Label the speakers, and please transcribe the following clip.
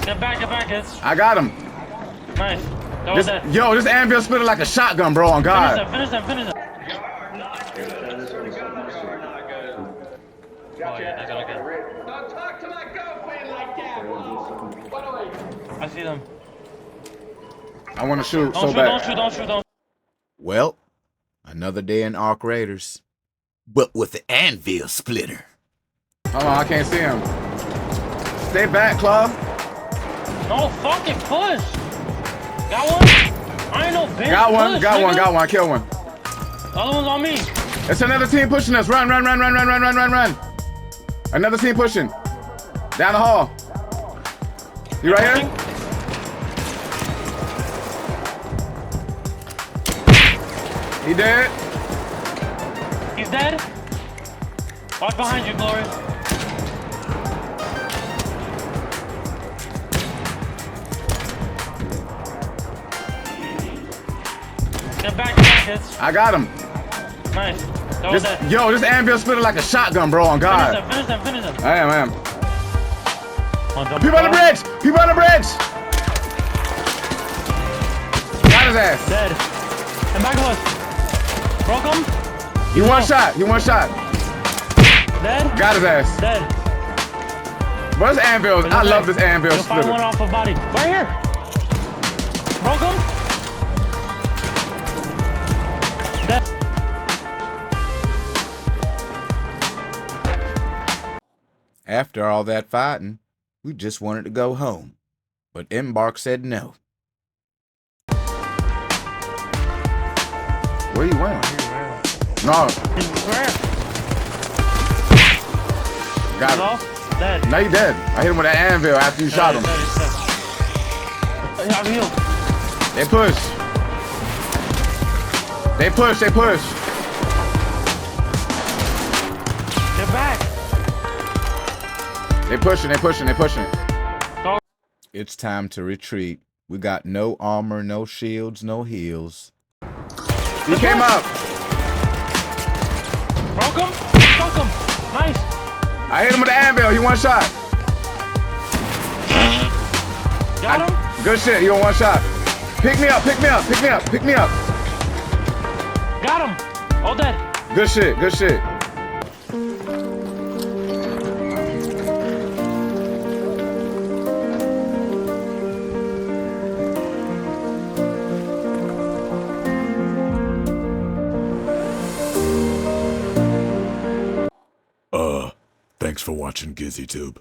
Speaker 1: Get back, kids.
Speaker 2: I got him.
Speaker 1: Nice. That was that.
Speaker 2: Yo, this Anvil-Splitter like a shotgun, bro, on God.
Speaker 1: Finish them. Oh, yeah, that's okay.
Speaker 3: Don't talk to my girlfriend like that.
Speaker 1: I see them.
Speaker 2: I want to shoot so
Speaker 1: Don't
Speaker 2: bad.
Speaker 1: shoot.
Speaker 4: Well, another day in Arc Raiders, but with the Anvil-Splitter.
Speaker 2: Hold on, I can't see him. Stay back, Claw.
Speaker 1: No fucking push. Got one? I ain't no bitch.
Speaker 2: Got one.
Speaker 1: Push,
Speaker 2: I killed one.
Speaker 1: The other one's on me.
Speaker 2: It's another team pushing us. Run. Another team pushing. Down the hall. You right here? He dead.
Speaker 1: He's dead. Watch behind you, Glory. Get back, kids.
Speaker 2: I got him.
Speaker 1: Nice. That was that.
Speaker 2: Yo, this Anvil-Splitter like a shotgun, bro, on God.
Speaker 1: Finish them.
Speaker 2: I am.
Speaker 1: Oh,
Speaker 2: People on the bridge! Got his ass.
Speaker 1: Dead. And back of us. Broke him.
Speaker 2: He one shot.
Speaker 1: Dead.
Speaker 2: Got his ass.
Speaker 1: Dead.
Speaker 2: Where's Anvil? I love this
Speaker 1: You'll find
Speaker 2: Anvil-Splitter.
Speaker 1: one off a body. Right here. Broke him. Dead.
Speaker 4: After all that fighting, we just wanted to go home, but Embark said no.
Speaker 2: Where you went? No. Got him.
Speaker 1: Dead.
Speaker 2: No, you dead. I hit him with that anvil after you shot him.
Speaker 1: I'm healed.
Speaker 2: They push.
Speaker 1: Get back.
Speaker 2: They pushing.
Speaker 1: Go.
Speaker 4: It's time to retreat. We got no armor, no shields, no heals.
Speaker 2: He came up.
Speaker 1: Broke him. Broke him. Nice.
Speaker 2: I hit him with the anvil. He one shot.
Speaker 1: Got him.
Speaker 2: Good shit. He on one shot. Pick me up.
Speaker 1: Got him. All dead.
Speaker 2: Good shit.
Speaker 5: Thanks for watching GizzyTube.